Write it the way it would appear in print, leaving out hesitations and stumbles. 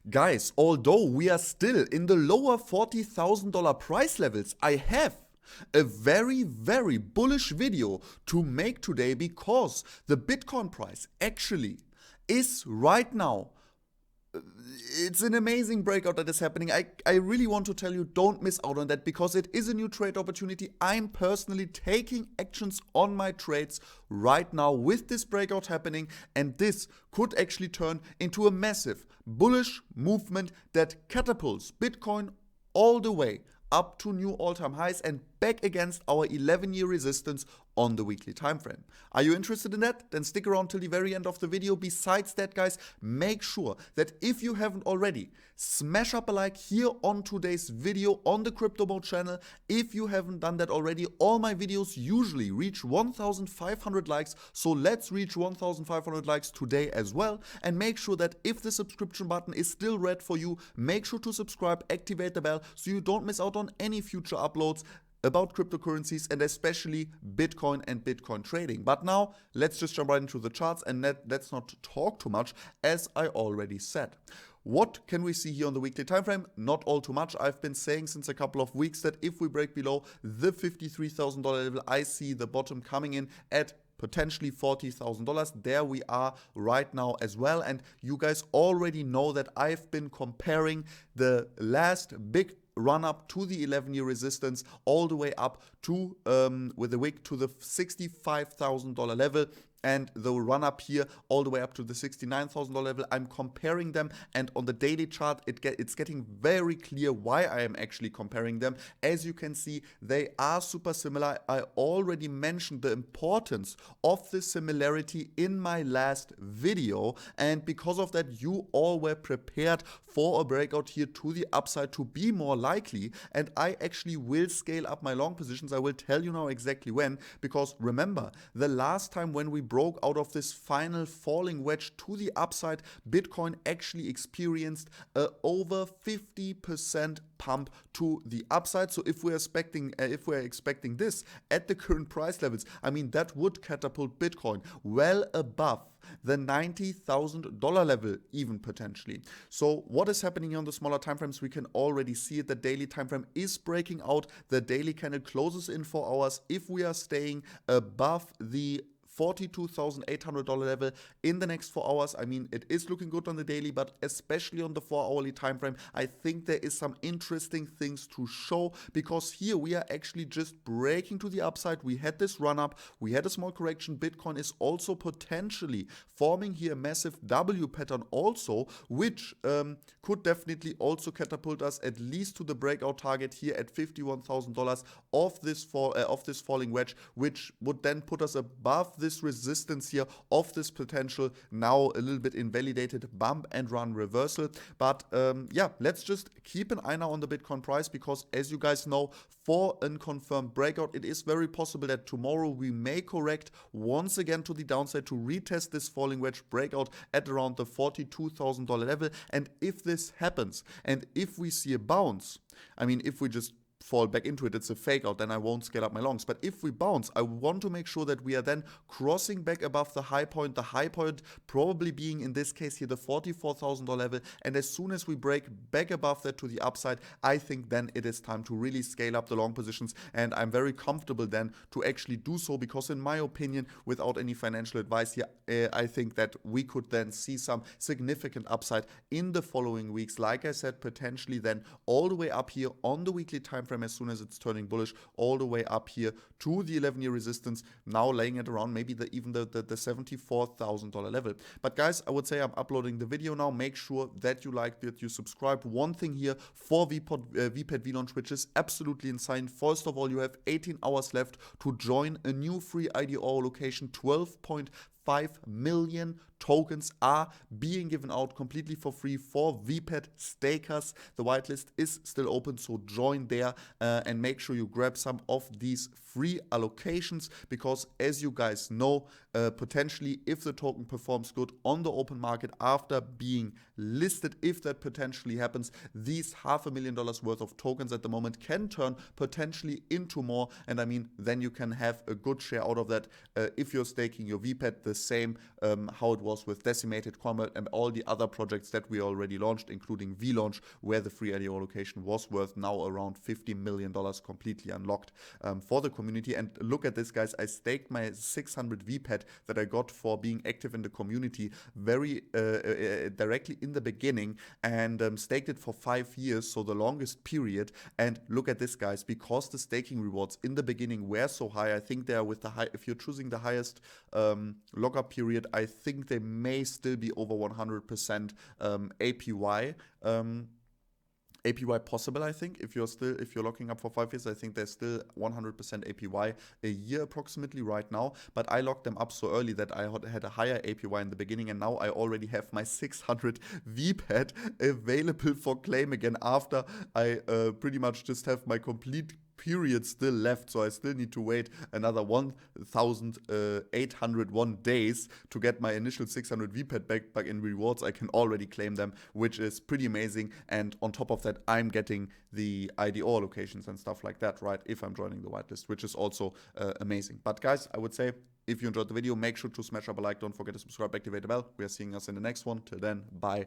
Guys, although we are still in the lower $40,000 price levels, I have a very bullish video to make today because the Bitcoin price actually is right now. It's an amazing breakout that is happening. I really want to tell you, don't miss out on that because it is a new trade opportunity. I'm personally taking actions on my trades right now with this breakout happening, and this could actually turn into a massive bullish movement that catapults Bitcoin all the way up to new all-time highs and back against our 11-year resistance on the weekly time frame. Are you interested in that? Then stick around till the very end of the video. Besides that, guys, make sure that if you haven't already, smash up a like here on today's video on the Crypto Mode channel. If you haven't done that already, all my videos usually reach 1,500 likes, so let's reach 1,500 likes today as well. And make sure that if the subscription button is still red for you, make sure to subscribe, activate the bell so you don't miss out on any future uploads about cryptocurrencies and especially Bitcoin and Bitcoin trading. But now let's just jump right into the charts and let's not talk too much, as I already said. What can we see here on the weekly time frame? Not all too much. I've been saying since a couple of weeks that if we break below the $53,000 level, I see the bottom coming in at potentially $40,000. There we are right now as well. And you guys already know that I've been comparing the last big run up to the 11-year resistance all the way up to with the wick to the $65,000 level, and the run up here all the way up to the $69,000 level. I'm comparing them, and on the daily chart it's getting very clear why I am actually comparing them. As you can see, they are super similar. I already mentioned the importance of this similarity in my last video, and because of that you all were prepared for a breakout here to the upside to be more likely, and I actually will scale up my long positions. I will tell you now exactly when, because remember, the last time when we broke out of this final falling wedge to the upside, Bitcoin actually experienced a over 50% pump to the upside. So if we're expecting this at the current price levels, I mean, that would catapult Bitcoin well above the $90,000 level, even potentially. So what is happening on the smaller time frames? We can already see it. The daily time frame is breaking out. The daily candle closes in 4 hours. If we are staying above the $42,800 level in the next 4 hours, I mean, it is looking good on the daily, but especially on the 4-hourly time frame, I think there is some interesting things to show, because here we are actually just breaking to the upside. We had this run up, we had a small correction. Bitcoin is also potentially forming here a massive W pattern also, which could definitely also catapult us at least to the breakout target here at $51,000 of this falling wedge, which would then put us above this resistance here of this potential now a little bit invalidated bump and run reversal. But yeah, let's just keep an eye now on the Bitcoin price, because as you guys know, for a confirmed breakout, it is very possible that tomorrow we may correct once again to the downside to retest this falling wedge breakout at around the $42,000 level. And if this happens, and if we see a bounce, I mean, if we just fall back into it, it's a fake out, then I won't scale up my longs. But if we bounce, I want to make sure that we are then crossing back above the high point probably being in this case here the $44,000 level. And as soon as we break back above that to the upside, I think then it is time to really scale up the long positions, and I'm very comfortable then to actually do so, because in my opinion, without any financial advice here, I think that we could then see some significant upside in the following weeks. Like I said, potentially then all the way up here on the weekly time frame as soon as it's turning bullish, all the way up here to the 11-year resistance, now laying at around maybe even the $74,000 level. But guys, I would say I'm uploading the video now. Make sure that you like, that you subscribe. One thing here for VPAD V-Launch, which is absolutely insane. First of all, you have 18 hours left to join a new free IDO location. 12.5 million tokens are being given out completely for free for VPAD stakers. The whitelist is still open, so join there and make sure you grab some of these free allocations, because as you guys know, potentially if the token performs good on the open market after being listed, if that potentially happens, these $500,000 worth of tokens at the moment can turn potentially into more, and I mean, then you can have a good share out of that if you're staking your VPAD. The same how it was with Decimated Combat and all the other projects that we already launched, including VLaunch, where the free IDO allocation was worth now around $50 million completely unlocked for the community. And look at this, guys. I staked my 600 VPAD that I got for being active in the community very directly in the beginning, and staked it for 5 years, so the longest period. And look at this, guys, because the staking rewards in the beginning were so high. I think they are with the high, if you're choosing the highest lockup period, I think they may still be over 100% APY. APY possible, I think. If you're locking up for 5 years, I think there's still 100% APY a year approximately right now. But I locked them up so early that I had a higher APY in the beginning, and now I already have my 600 VPAD available for claim again after I pretty much just have my complete period still left, so I still need to wait another 1,801 days to get my initial 600 VPAD back in rewards. I can already claim them, which is pretty amazing, and on top of that, I'm getting the IDO allocations and stuff like that, right, if I'm joining the whitelist, which is also amazing. But guys, I would say, if you enjoyed the video, make sure to smash up a like, don't forget to subscribe, activate the bell. We are seeing us in the next one. Till then, bye.